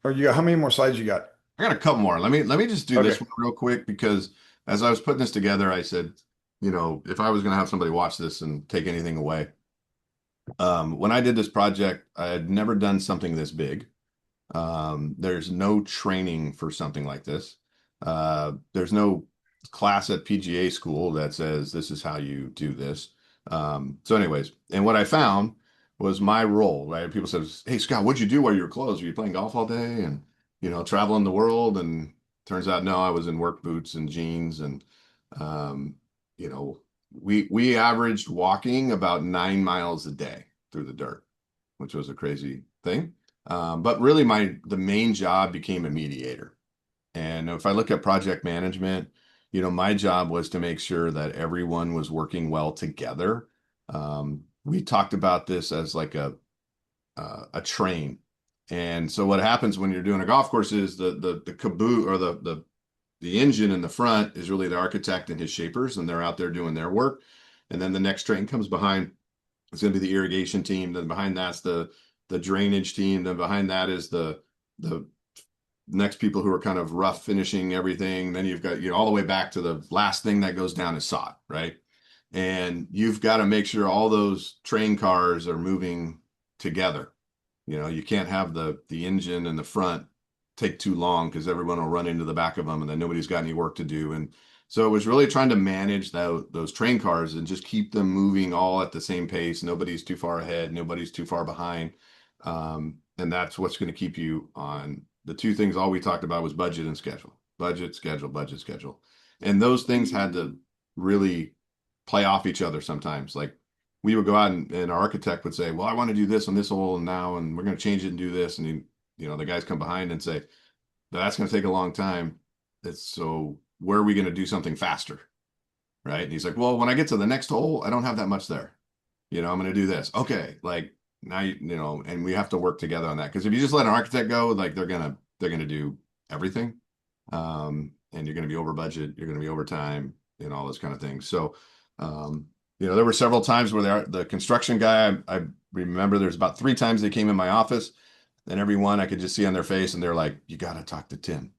are you how many more slides you got? I got a couple more. Let me just do this Okay. one real quick because as I was putting this together, I said, if I was going to have somebody watch this and take anything away, when I did this project, I had never done something this big. There's no training for something like this. There's no class at PGA school that says this is how you do this. So anyways, and what I found was my role, right? People said, "Hey, Scott, what'd you do while you were closed? Were you playing golf all day and, traveling the world?" And turns out, no, I was in work boots and jeans. And, um, you know, we averaged walking about 9 miles a day through the dirt, which was a crazy thing. But really, the main job became a mediator. And if I look at project management, my job was to make sure that everyone was working well together. We talked about this as like a train. And so what happens when you're doing a golf course is the caboose or the engine in the front is really the architect and his shapers, and they're out there doing their work. And then the next train comes behind. It's going to be the irrigation team. Then behind that's the drainage team. Then behind that is the next people who are kind of rough finishing everything. Then you've got, all the way back to the last thing that goes down is sod, right? And you've got to make sure all those train cars are moving together. You can't have the engine in the front take too long because everyone will run into the back of them and then nobody's got any work to do. And so it was really trying to manage those train cars and just keep them moving all at the same pace. Nobody's too far ahead, nobody's too far behind. And that's what's going to keep you on the two things. All we talked about was budget and schedule, budget, schedule, budget, schedule. And those things had to really play off each other sometimes. Like we would go out and our architect would say, well, I want to do this on this hole and now, and we're going to change it and do this. And the guys come behind and say, that's going to take a long time. So where are we going to do something faster? Right. And he's like, well, when I get to the next hole, I don't have that much there. I'm going to do this. Okay. Like now, and we have to work together on that. Cause if you just let an architect go, like they're going to do everything. And you're going to be over budget, you're going to be over time and all those kind of things. So, there were several times where the construction guy, I remember there's about 3 times they came in my office, and every one I could just see on their face, and they're like, "You got to talk to Tim.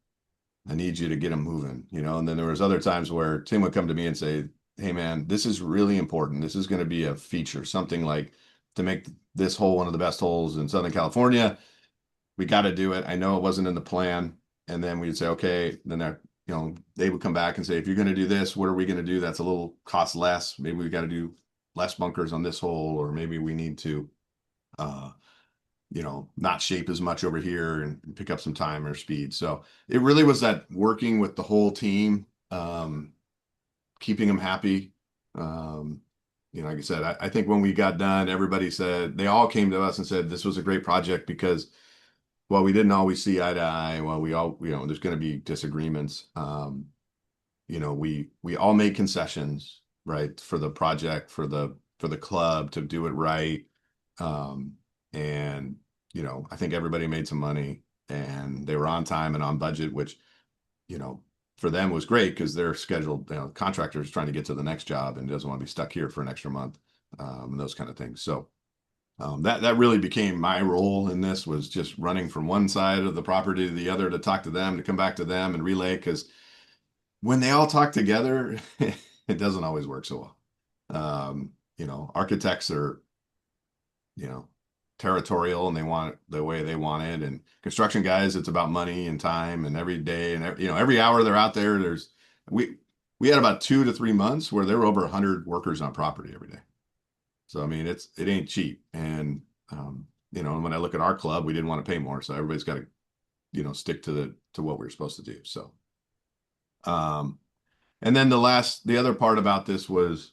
I need you to get him moving." And then there was other times where Tim would come to me and say, "Hey, man, this is really important. This is going to be a feature, something like to make this hole one of the best holes in Southern California. We got to do it. I know it wasn't in the plan." And then we'd say, "Okay." Then they would come back and say, "If you're going to do this, what are we going to do that's a little cost less? Maybe we got to do less bunkers on this hole, or maybe we need to, uh, not shape as much over here and pick up some time or speed." So it really was that working with the whole team, keeping them happy. Like I said, I think when we got done, everybody said, they all came to us and said, this was a great project because while we didn't always see eye to eye, while we all, there's going to be disagreements. We all made concessions, right, for the project, for the club to do it right. Um, and I think everybody made some money and they were on time and on budget, which, you know, for them was great because they're scheduled, contractors trying to get to the next job and doesn't want to be stuck here for an extra month, and those kind of things. So that really became my role in this, was just running from one side of the property to the other to talk to them, to come back to them and relay, because when they all talk together, it doesn't always work so well. Architects are, you know, territorial and they want it the way they want it. And construction guys, it's about money and time, and every day and every hour they're out there, we had about 2 to 3 months where there were over 100 workers on property every day. So I mean, it ain't cheap. And when I look at our club, we didn't want to pay more, so everybody's got to stick to what we are supposed to do. So um, and then the other part about this was,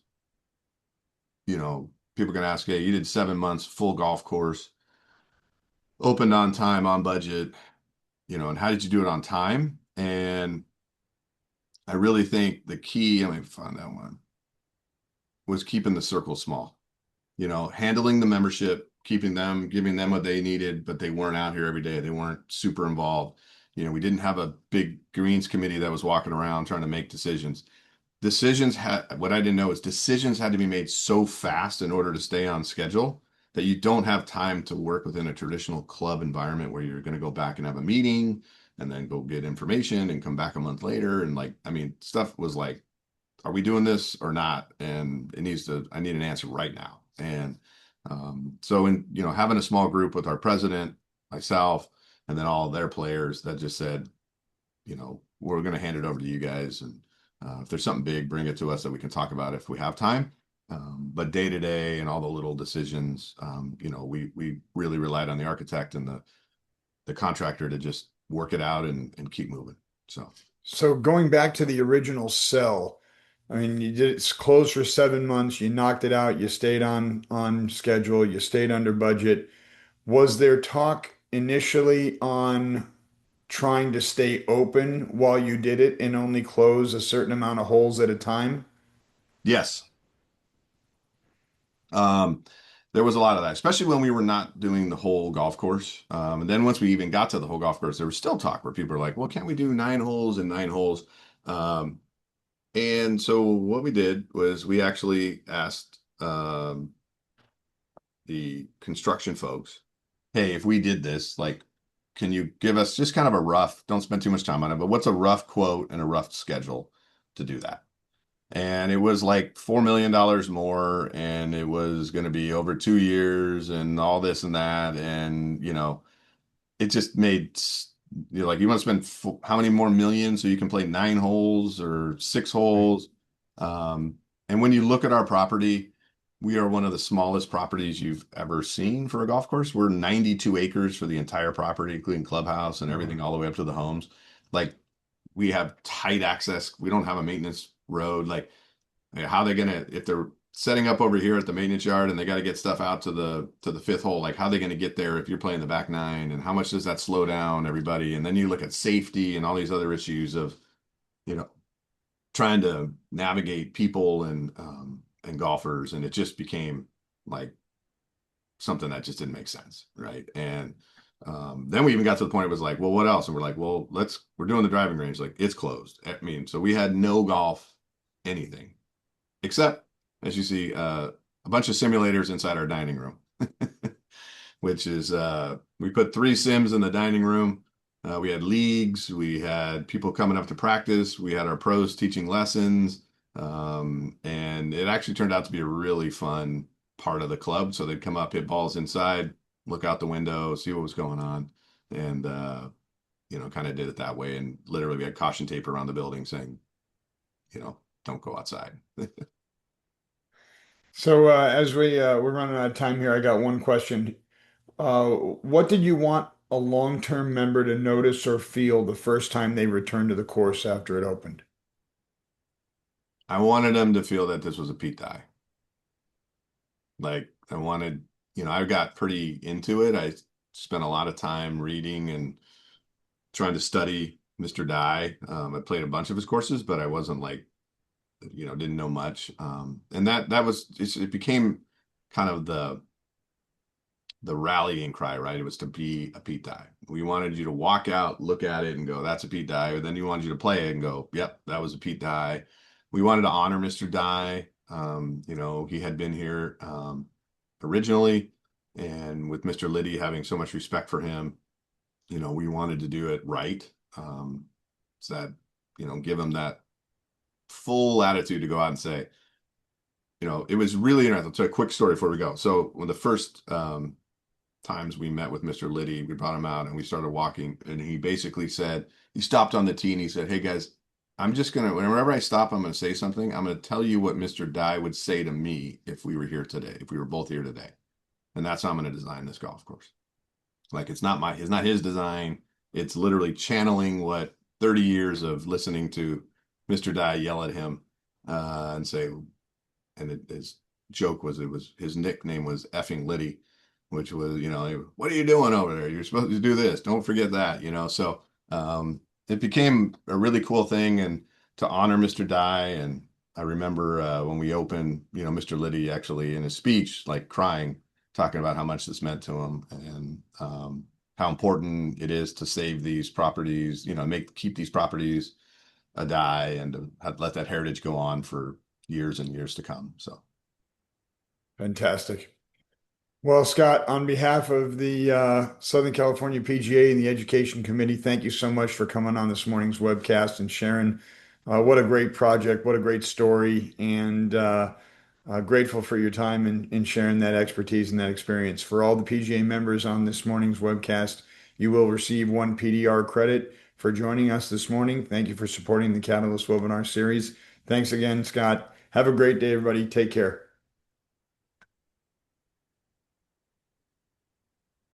people are going to ask, hey, you did 7 months full golf course, opened on time, on budget, and how did you do it on time? And I really think the key, let me find that one, was keeping the circle small. Handling the membership, keeping them, giving them what they needed, but they weren't out here every day. They weren't super involved. We didn't have a big greens committee that was walking around trying to make decisions. What I didn't know is decisions had to be made so fast in order to stay on schedule that you don't have time to work within a traditional club environment where you're going to go back and have a meeting and then go get information and come back a month later. And stuff was like, are we doing this or not? And I need an answer right now. And so having a small group with our president, myself, and then all their players that just said, we're going to hand it over to you guys. And if there's something big, bring it to us that we can talk about if we have time. But day to day and all the little decisions, we really relied on the architect and the contractor to just work it out and keep moving. So going back to the original sell, I mean, you did it's closed for 7 months, you knocked it out, you stayed on schedule, you stayed under budget. Was there talk initially on trying to stay open while you did it and only close a certain amount of holes at a time? Yes. Um, there was a lot of that, especially when we were not doing the whole golf course. And then once we even got to the whole golf course, there was still talk where people were like, well, can't we do 9 holes and 9 holes? Um, and so what we did was we actually asked the construction folks, hey, if we did this, like, can you give us just kind of a rough, don't spend too much time on it, but what's a rough quote and a rough schedule to do that? And it was like $4 million more, and it was going to be over 2 years and all this and that. And, it just made, like, you want to spend how many more millions so you can play 9 holes or 6 holes? Um, and when you look at our property, we are one of the smallest properties you've ever seen for a golf course. We're 92 acres for the entire property, including clubhouse and everything all the way up to the homes. Like, we have tight access. We don't have a maintenance road. Like, how are they gonna, if they're setting up over here at the maintenance yard and they got to get stuff out to the fifth hole, like, how are they going to get there if you're playing the back nine, and how much does that slow down everybody? And then you look at safety and all these other issues of, you know, trying to navigate people and golfers, and it just became like something that just didn't make sense, right? And then we even got to the point it was like, well, what else? And we're like, well, we're doing the driving range, like, it's closed. I mean, so we had no golf, anything, except, as you see, a bunch of simulators inside our dining room, which is we put 3 sims in the dining room. We had leagues, we had people coming up to practice, we had our pros teaching lessons, and it actually turned out to be a really fun part of the club. So they'd come up, hit balls inside, look out the window, see what was going on, and kind of did it that way. And literally, we had caution tape around the building saying, don't go outside. So as we're running out of time here, I got one question. What did you want a long-term member to notice or feel the first time they returned to the course after it opened? I wanted them to feel that this was a Pete dye. Like, I wanted, I got pretty into it. I spent a lot of time reading and trying to study Mr. Dye. I played a bunch of his courses, but I wasn't like, didn't know much. And it became kind of the rallying cry, right? It was to be a Pete Dye. We wanted you to walk out, look at it, and go, that's a Pete Dye. Or then you wanted you to play it and go, yep, that was a Pete Dye. We wanted to honor Mr. Dye. He had been here originally, and with Mr. Liddy having so much respect for him, we wanted to do it right. So that, give him that full attitude to go out and say, it was really interesting. So a quick story before we go. So when the first times we met with Mr. Liddy, we brought him out and we started walking, and he basically said, he stopped on the tee and he said, hey guys, whenever I stop, I'm going to say something. I'm going to tell you what Mr. Dye would say to me if we were here today, if we were both here today. And that's how I'm going to design this golf course. Like, it's not his design. It's literally channeling what 30 years of listening to Mr. Dye yell at him and say, and his joke was, his nickname was effing Liddy, which was, what are you doing over there? You're supposed to do this. Don't forget that, So it became a really cool thing. And to honor Mr. Dye. And I remember when we opened, Mr. Liddy actually in his speech, like crying, talking about how much this meant to him and how important it is to save these properties, keep these properties a die and to let that heritage go on for years and years to come. So Fantastic. Well, Scott, on behalf of the Southern California PGA and the Education Committee, thank you so much for coming on this morning's webcast and sharing what a great project, what a great story, and grateful for your time in sharing that expertise and that experience. For all the PGA members on this morning's webcast, you will receive one PDR credit for joining us this morning. Thank you for supporting the Catalyst webinar series. Thanks again, Scott. Have a great day, everybody. Take care.